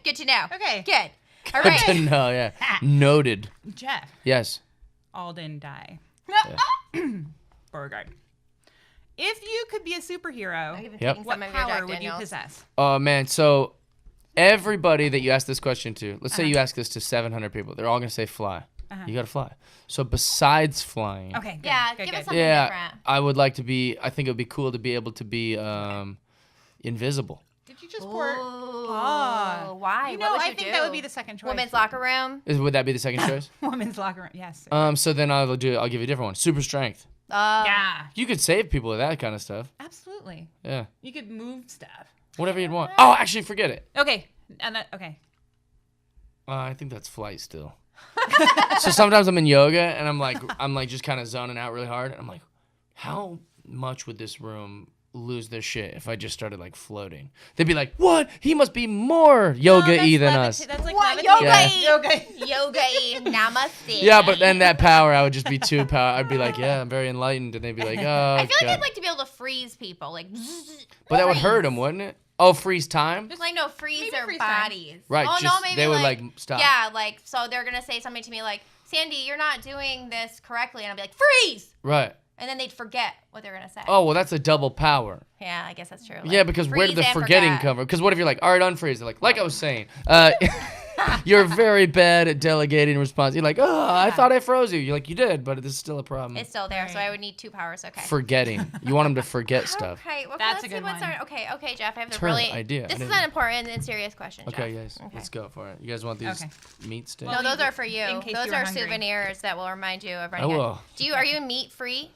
Good to know. Okay. Good. All Good right. to know, yeah. Noted. Jeff. Yes. Alden die. Beauregard. If you could be a superhero, I've been Yep. taking what some of your power Jack would you Daniels. possess? Oh, man. So, everybody that you ask this question to, let's say you ask this to 700 people. They're all going to say fly. You got to fly. So, besides flying. Okay. Good, Yeah, good, give good. us something Yeah, different. I would like to be, I think it would be cool to be able to be invisible. Did you just pour? Oh, why? You know, what would I you think do? that would be the second choice. Women's locker room. Would that be the second choice? Women's locker room. Yes. So then I'll give you a different one. Super strength. Yeah. You could save people with that kind of stuff. Absolutely. Yeah. You could move stuff. Whatever you'd want. Oh, actually, forget it. Okay. Okay. I think that's flight still. So sometimes I'm in yoga and I'm like just kind of zoning out really hard. And I'm like, how much would this room lose their shit if I just started like floating? They'd be like, what? He must be more yoga-y than us. That's like What? levitating. Yoga-y. Yoga. Yoga. Namaste. Yeah, but then that power, I would just be too power. I'd be like, yeah, I'm very enlightened. And they'd be like, oh, I feel like God. I'd like to be able to freeze people. Like, But that would hurt them, wouldn't it? Oh, freeze time? like no, freeze Maybe their freeze time. bodies. Right, Oh, no, just- maybe they would, like, stop. Yeah, like, so they're going to say something to me like, Sandy, you're not doing this correctly. And I'll be like, freeze! Right. And then they'd forget what they were going to say. Oh, well, that's a double power. Yeah, I guess that's true. Yeah, because where did the freeze and forgetting forget. come from? Because what if you're like, all right, unfreeze? They're like I was saying, you're very bad at delegating response. You're like, oh, I thought I froze you. You're like, you did, but this is still a problem. It's still there, so Right. I would need 2 powers. Okay. Forgetting. You want them to forget stuff. Okay, well, That's let's a see good what's one. our. Okay, Jeff, I have the Turn really. idea. I This is didn't- an important and serious question. Okay, Jeff. guys, Okay. let's go for it. You guys want these Okay. meat sticks? No, Well, those are for you. in case Those you were are hungry. souvenirs that will remind you of right I here. will. Are you meat free?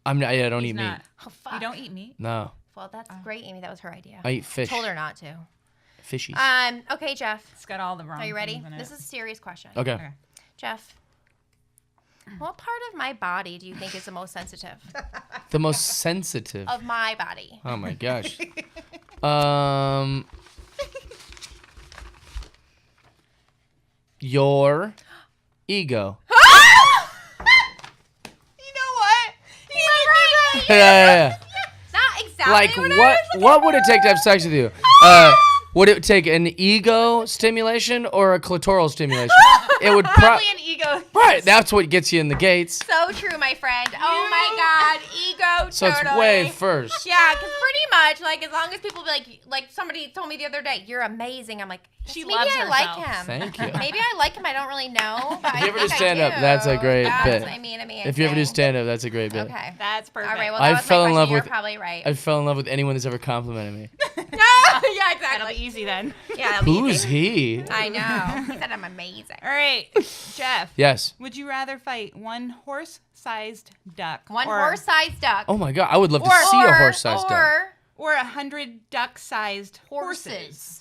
I'm not. Yeah, I don't He's eat not. meat. Oh fuck. You don't eat meat? No, Well, that's great, Amy. That was her idea. I eat fish. Told her not to. Fishies. Okay, Jeff. It's got all the wrong Are you ready? things in it. This is a serious question. Okay. Jeff, what part of my body do you think is the most sensitive? The most sensitive. Of my body. Oh my gosh. Your ego. You know what? Right. Yeah. Not exactly Like what I was what would it take to have sex with you? Would it take an ego stimulation or a clitoral stimulation? It would Probably an ego. right. That's what gets you in the gates. So true, my friend. Oh my God, ego. So totally. it's way first. Yeah, because pretty much, like, as long as people be like somebody told me the other day, you're amazing. I'm like, She maybe loves I like herself. him. Thank you. Maybe I like him. I don't really know. But If you I ever think do I stand up, do. that's a great That's, bit. I mean, If you ever do amazing. stand up, that's a great bit. Okay. That's perfect. All right. Well, I that was fell my in love question. with- You're probably right. I fell in love with anyone that's ever complimented me. yeah, That'll exactly. be easy then. Yeah, that'll be Who's easy. he? I know. He said I'm amazing. All right, Jeff. Yes. Would you rather fight one horse-sized duck One or, horse-sized duck. Oh my god, I would love to see a horse-sized duck. or 100 duck-sized horses? Horses.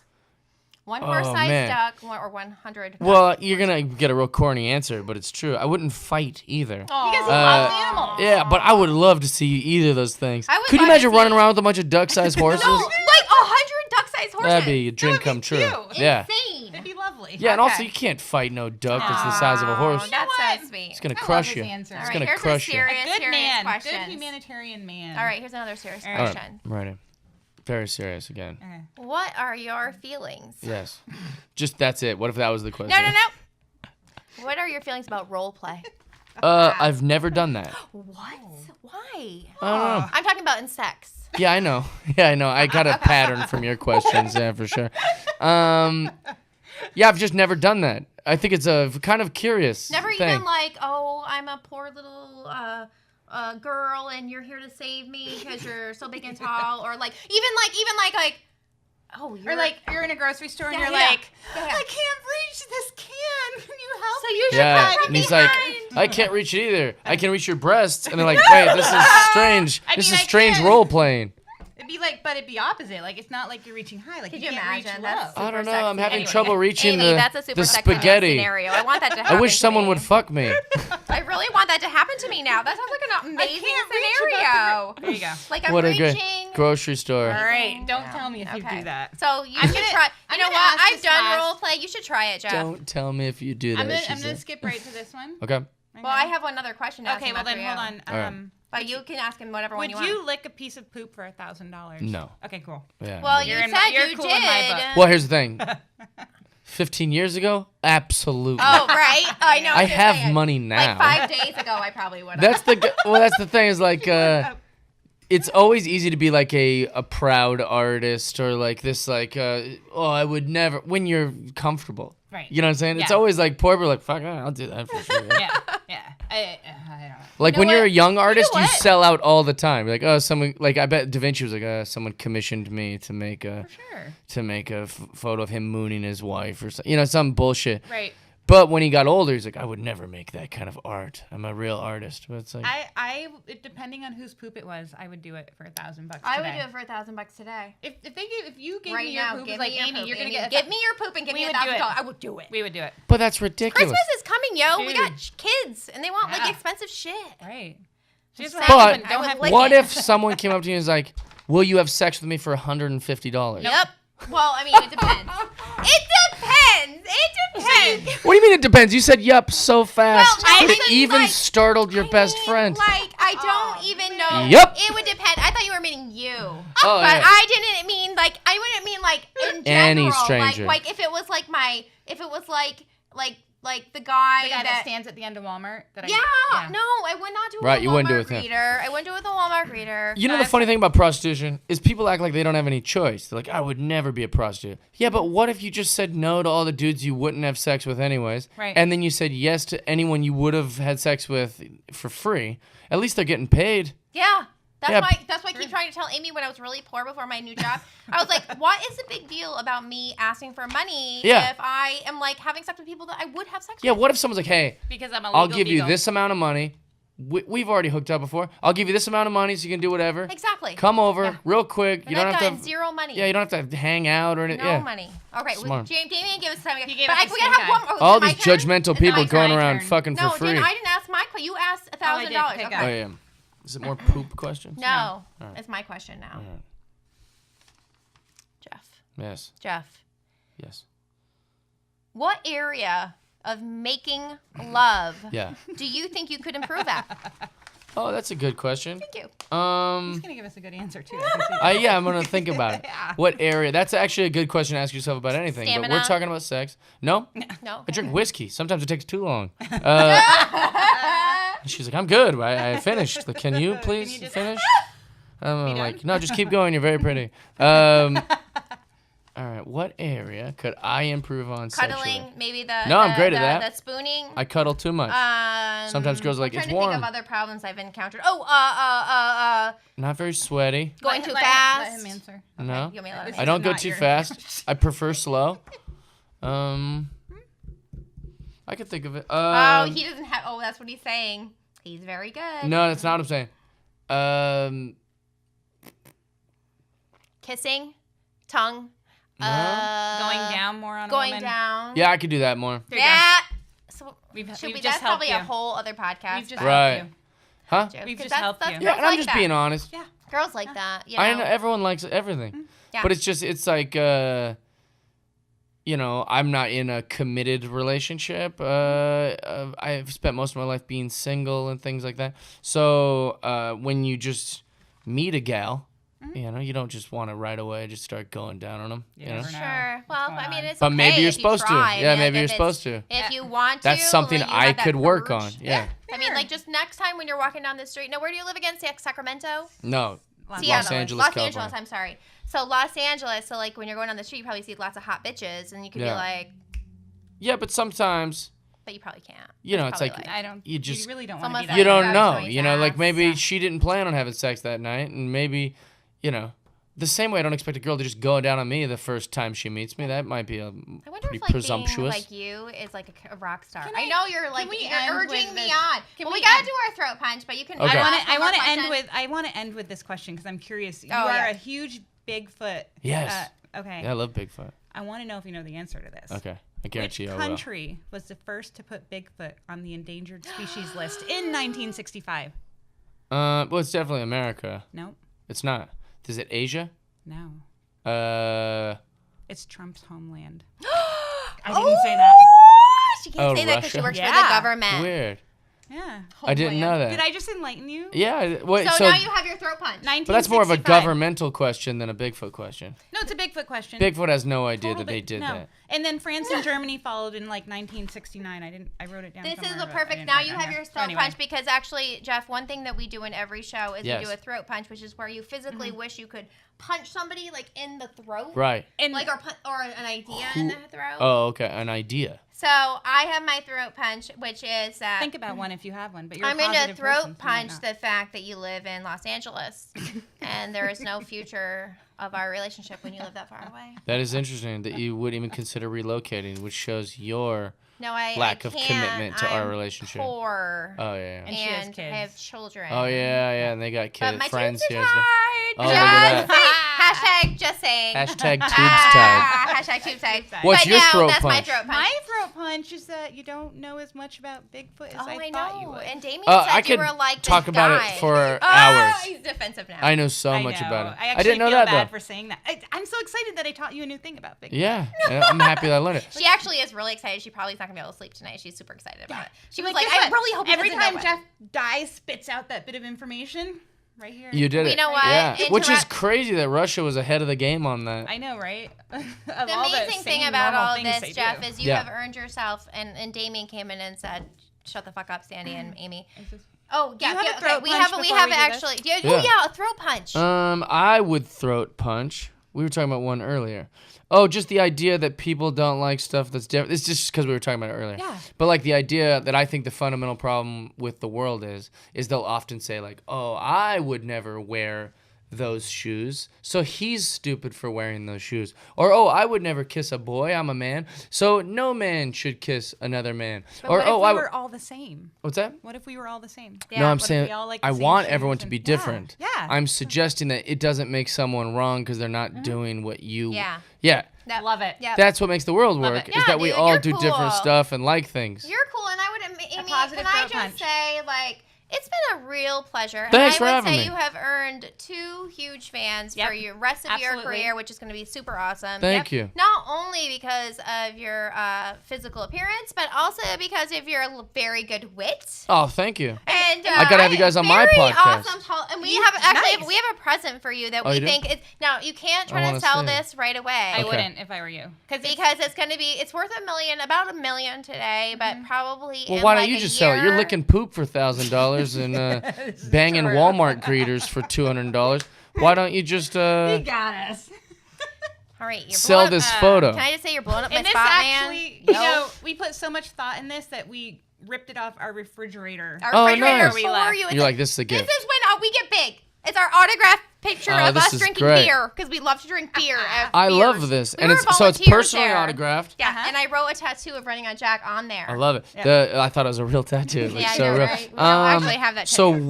One Oh, horse-sized man. duck or 100. Well, you're gonna get a real corny answer, but it's true. I wouldn't fight either. Because he loves animals. Yeah, but I would love to see either of those things. I would Could you love to imagine see- running around with a bunch of duck-sized horses? No, like 100 duck-sized horses. That'd be a dream would be come true. cute. Yeah. Insane. It'd be lovely. Yeah, and also Okay. you can't fight no duck that's the size of a horse. Oh, that's what? so sweet. It's gonna I love crush his you. answer. All It's right, gonna here's crush a you. serious, Good serious man. question. Good humanitarian man. All right, here's another serious All All right, question. right. Very serious again. Okay. What are your feelings? Yes. Just that's it. What if that was the question? No. What are your feelings about role play? I've never done that. What? Why? I don't know. I'm talking about in sex. Yeah, I know. Yeah, I know. I got a pattern from your questions, yeah, for sure. Yeah, I've just never done that. I think it's a kind of curious Never thing. even like, oh, I'm a poor little girl and you're here to save me because you're so big and tall, or like even like, oh, you're Or like you're in a grocery store and Yeah, you're yeah. like, Yeah. I can't reach this can. Can you help So me? you should Yeah, hide and he's like, behind. I can't reach it either. I can reach your breasts, and they're like, wait, this is strange. I This mean, is I strange can. role playing. it'd be opposite. Like it's not like you're reaching high. Like Could you you can't reach imagine? low. That's I don't know. super I'm having sexy. trouble reaching Amie, that's a the super sexy spaghetti. scenario. I want that to happen. I wish to someone me. would fuck me. I really want that to happen to me now. That sounds like an amazing scenario. There you go. Like I'm What a reaching. great grocery store. All right. Don't tell me if you do that. So you should try. I'm You know gonna what? ask I've this done last- role play. You should try it, Jeff. Don't tell me if you do that. I'm she gonna said. skip right to this one. Okay. Well, I have one other question to ask Okay. him Well then, after hold you. on. All right. But you can ask him whatever one Would you want. you lick a piece of poop for $1,000? No. Okay. Cool. Yeah. Well, you You're in said my- you're you cool in my book. did. Well, here's the thing. 15 years ago, absolutely. Oh, right. I know. I what you're have saying. money now. Like 5 days ago, I probably would have. That's the thing is like it's always easy to be like a proud artist or like this like I would never when you're comfortable. Right. You know what I'm saying? It's Yeah. always like poor people are like fuck, I'll do that for sure. Yeah. Yeah. I don't know. Like You know when you're what? a young artist, you what? sell out all the time. You're like, oh, someone like I bet Da Vinci was like, someone commissioned me to make a Sure. photo of him mooning his wife or something, some bullshit. Right. But when he got older, he's like, I would never make that kind of art. I'm a real artist. But it's like, Depending on whose poop it was, I would do it for $1,000 today. I would do it for $1,000 today. If you gave Right me your now, poop, give it's like me your Amie, poop, you're gonna Amie. get Give me your poop and give We me would do it. $1,000. I would do it. We would do it. but that's ridiculous. Christmas is coming, yo. We Dude. got kids, and they want like Yeah. expensive shit. Right. Just Just saying, But I would have lick What it. if someone came up to you and was like, will you have sex with me for $150? Yep. Well, I mean, it depends. It depends. It depends. What do you mean it depends? You said yup so fast. Well, I it mean, even like, startled your best mean, friend. Like, I don't even know. Yep. It would depend. I thought you were meaning you. Oh, But yeah. I didn't mean like, I wouldn't mean like in general. Any stranger. Like if it was like the guy, The guy that stands at the end of Walmart. No, I would not do it Right, with you a wouldn't do it Walmart with him. greeter. I wouldn't do it with a Walmart greeter. You know the funny thing about prostitution is people act like they don't have any choice. They're like, I would never be a prostitute. Yeah, but what if you just said no to all the dudes you wouldn't have sex with anyways? Right. And then you said yes to anyone you would have had sex with for free. At least they're getting paid. Yeah. That's Yeah. why I keep trying to tell Amie when I was really poor before my new job. I was like, what is the big deal about me asking for money Yeah. if I am like having sex with people that I would have sex Yeah, with? what if someone's like, hey, Because I'm a I'll legal give you beagle. this amount of money. We've already hooked up before. I'll give you this amount of money so you can do whatever. Exactly. Come over Yeah. real quick. You And don't I've have gotten to. zero money. Yeah, you don't have to hang out or anything. No yeah. money. Okay, Smart. Damien gave us time. He gave but us we the gotta have stink one eye. more. All Is it my these turn? judgmental Is it people my going turn? around fucking No, for free. I didn't ask my question. You asked $1,000. Okay, go Oh, ahead. yeah. Is it more poop questions? No, Alright. it's my question now. Alright. Yes. Jeff, Yes. what area of making love Yeah. do you think you could improve at? Oh, that's a good question. Thank you. He's gonna give us a good answer too. I can see that. Yeah, I'm gonna think about it. Yeah. What area? That's actually a good question to ask yourself about anything. But Stamina? we're talking about sex. No, No. I drink whiskey. Sometimes it takes too long. She's like, I'm good. I finished. Like, can you please just- finish? I'm done? like, no, just keep going. You're very pretty. All right, what area could I improve on Cuddling, sexually? maybe the. No, I'm the- great at the- that. The spooning. I cuddle too much. Sometimes girls are like, I'm it's trying to think warm. of other problems I've encountered. Not very sweaty. Going Let- too let- fast. Let him answer. No, You want me to let him This I answer? don't go not too your- fast. I prefer slow. I could think of it. He doesn't have. Oh, that's what he's saying. He's very good. No, that's not what I'm saying. Kissing, tongue. No. Going down more on a Going woman. down. Yeah, I could do that more. There you go. Yeah. So We've should we? just That's helped probably you. a whole other podcast. We've just Right. helped you. Huh? We've 'Cause just helped you. Yeah, Girls and I'm like just that. being honest. Yeah. Girls like that. You I know everyone likes everything. Yeah. But it's like I'm not in a committed relationship. I've spent most of my life being single and things like that. So when you just meet a gal, you don't just want to right away just start going down on them. You You know? never know. Sure. Well, going I mean, on. it's But okay maybe you're if you supposed to. try. I Yeah, mean, maybe like, you're if supposed it's- to. If you want to, That's something like, you I have that could work on. urge. Yeah. I mean, like, just next time when you're walking down the street. Now, where do you live again? Sacramento? No. Seattle. Los Angeles, Los California. Angeles, I'm sorry. So, Los Angeles, so, like, when you're going down the street, you probably see lots of hot bitches, and you could be Yeah. like, Yeah, but sometimes, but you probably can't. it's probably like I don't. You just- really don't It's want to be almost that. you like don't grabs know. my You know, like ass. maybe Yeah. she didn't plan on having sex that night, and maybe, The same way I don't expect a girl to just go down on me the first time she meets me. That might be I wonder pretty if like presumptuous. being like you is like a rock star. Can I know you're like we you're end urging with me this? on. Can Well, we we gotta end- do our throat punch, but you can. Okay. I want to to end with this question because I'm curious. You Oh, are yeah. a huge Bigfoot. Yes. Okay. Yeah, I love Bigfoot. I want to know if you know the answer to this. Okay. I guarantee Which I will. country was the first to put Bigfoot on the endangered species list in 1965? Well, it's definitely America. Nope. It's not. Is it Asia? No. It's Trump's homeland. I didn't say that. She can't say that because she Russia? works for Yeah. the government. Weird. Yeah. I didn't know that. Did I just enlighten you? Yeah. Wait. So, So, now you have your throat punch. but that's more of a 1965. governmental question than a Bigfoot question. No, it's a Bigfoot question. Bigfoot has no idea Total that they big- did no. that. And then France and Germany followed in like 1969. I wrote it down. This is somewhere, a but I perfect. didn't Now write it you down have here. your So throat anyway. punch because actually, Jeff, one thing that we do in every show is Yes. we do a throat punch, which is where you physically Mm-hmm. wish you could punch somebody like in the throat, Right. And like or an idea in the throat. Oh, okay. An idea. So I have my throat punch, which is that think about one if you have one. But you're I'm a going to positive throat person, so you might punch not. the fact that you live in Los Angeles and there is no future of our relationship when you live that far away. That is interesting that you would even consider relocating, which shows your No, I lack I of can't. commitment to our I'm relationship. Poor. Oh yeah. And she has and kids. have children. Oh yeah, and they got But kids, my friends tubes are here. tied. Oh, look at Just saying. Hashtag just saying. Hashtag tubes tied. Hashtag tubes tied. What's But your no, throat that's my punch? throat punch. My throat punch is that you don't know as much about Bigfoot as Oh, I I thought you know. would. And Damien I said you could were like this talk about guy. it for Oh, hours. he's defensive now. I know so much know. about it. I actually didn't know feel that bad though. for saying that. I'm so excited that I taught you a new thing about Bigfoot. Yeah, and I'm happy that I learned it. She actually is really excited. She probably is not gonna be able to sleep tonight. She's super excited about it. She was like, guess I what? really hope he every doesn't know time it. Jeff dies, spits out that bit of information right here. You did You it. know what? Yeah, which is Interrupt- crazy that Russia was ahead of the game on that. I know, right? Of The all amazing thing sane, about normal all things this, they Jeff, do. is you Yeah. have earned yourself, and Damien came in and said, "Shut the fuck up, Sandy and Amy." It's just- Oh yeah, you have a yeah, okay. throat We punch have before we do actually. this? Oh Yeah. yeah, a throat punch. I would throat punch. We were talking about one earlier. Oh, just the idea that people don't like stuff that's different. It's just because we were talking about it earlier. Yeah. But like the idea that I think the fundamental problem with the world is they'll often say like, oh, I would never wear those shoes, so he's stupid for wearing those shoes. Or, oh, I would never kiss a boy, I'm a man, so no man should kiss another man. But Or, what oh, if I we were all the same? what's that? What if we were all the same? Yeah. No, I'm What if saying we all like the I same want shoes everyone to and- be Yeah, different. yeah. I'm suggesting that it doesn't make someone wrong because they're not doing what you. Yeah. Yeah. That- Love it. Yeah. That's what makes the world Love work, it. is Yeah, that we dude, all you're do cool. different stuff and like things. You're cool, and I would, Amy, positive can I throat just punch. say, like, it's been a real pleasure. Thanks for and I having would say me. you have earned 2 huge fans Yep. for your rest of your Absolutely. career, which is going to be super awesome. Thank you. Not only because of your physical appearance, but also because of your very good wit. Oh, thank you. And I gotta have you guys on my very podcast. Awesome and we have actually Nice. we have a present for you that Oh, we you do? think is now you can't I try to wanna sell see it. this right away. I Okay. wouldn't if I were you. Because it's going to be, it's worth about $1 million today, but probably Well, in why like don't you a just sell it? You're year- licking poop for $1,000 and banging true. Walmart greeters for $200. Why don't you just got us. All right, you're sell blowing this up, photo? Can I just say you're blowing up my And this spot, actually, man? you know, we put so much thought in this that we ripped it off our refrigerator. Our Oh, refrigerator nice. for left. you. It's You're like, this is a this gift. is when we get big. It's our autographed picture Oh, of this us is drinking great. beer because we love to drink beer. at I beers. love this, We and were it's volunteers personally there. autographed. Yeah, Uh-huh. and I wrote a tattoo of Running on Jack on there. I love it. Yeah. I thought it was a real tattoo. It looks Yeah, I so know, real. right? We don't actually have that So tattoo.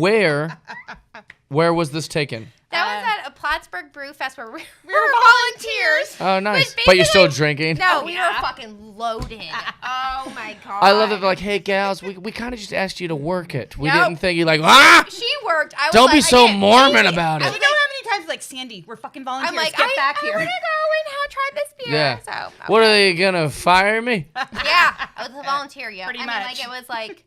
where was this taken? That was at a Plattsburgh Brew Fest where we were volunteers. Oh, nice. Which But you're still basically- drinking? No, Oh, we yeah. were fucking loaded. Oh my god. I love that they're like, hey, gals, we kind of just asked you to work it. We Nope. didn't think you're like, ah! She worked. I was Don't like, be I so did. Mormon Amy, about I it. was You know how many times like Sandy, we're fucking volunteers. I'm like, Get back I here. want to go and try this beer. Yeah. So, What are they going to fire me? yeah, I was a volunteer. Yeah, Pretty I much. mean, like it was like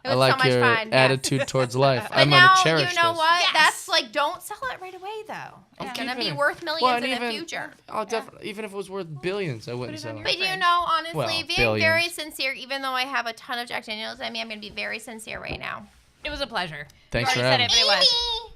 it was I like so much your fun. yeah. attitude towards life. But I'm now going to cherish you know this. what? Yes. That's like don't sell it right away though. It's gonna keeping be it. worth millions Well, and in the even- future. I'll definitely, even if it was worth billions, I wouldn't it sell on it. But you fridge. know, honestly, Well, being billions. very sincere, even though I have a ton of Jack Daniels, I mean, I'm gonna be very sincere right now. It was a pleasure. Thanks You for already having said me. it, but it was.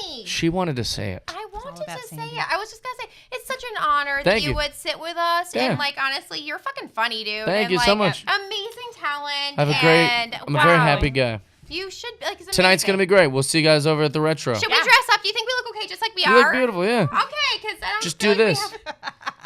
Amy. She wanted to say it. I wanted about to say Sandy. it. I was just gonna say it's such an honor that Thank you you. would sit with us Yeah. and like honestly, you're fucking funny, dude. Thank and, you like, so much. Amazing talent. I'm a and very wow. happy guy. You should. Like, it's Tonight's going to be great. We'll see you guys over at the Retro. Should we dress up? Do you think we look okay just like we are? You look beautiful, yeah. Okay, because I don't Just feel do like this.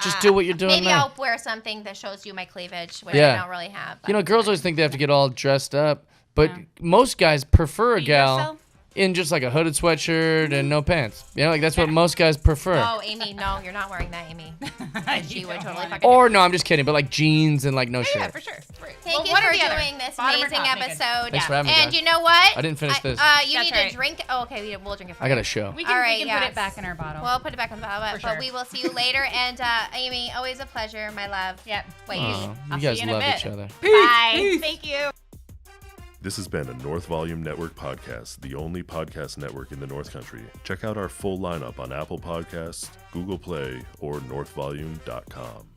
Just do what you're doing Maybe now. I'll wear something that shows you my cleavage, which I don't really have. You know, girls always think they have to get all dressed up, but most guys prefer a gal in just like a hooded sweatshirt and no pants. You know, like that's what most guys prefer. Oh, Amy, no, you're not wearing that, Amy. She would totally fucking. Or no, I'm just kidding, but like jeans and like no shirt. Yeah, for sure. Thank you for doing this amazing episode. Thanks for having me, And guys. you know what? I didn't finish this. You need to drink. Oh, okay, we'll drink it for I you. got a show. We can put it back in our bottle. We'll put it back in the bottle, but we will see you later. And Amy, always a pleasure, my love. Yep. Wait, You guys love each other. Bye. Thank you. This has been a North Volume Network podcast, the only podcast network in the North Country. Check out our full lineup on Apple Podcasts, Google Play, or northvolume.com.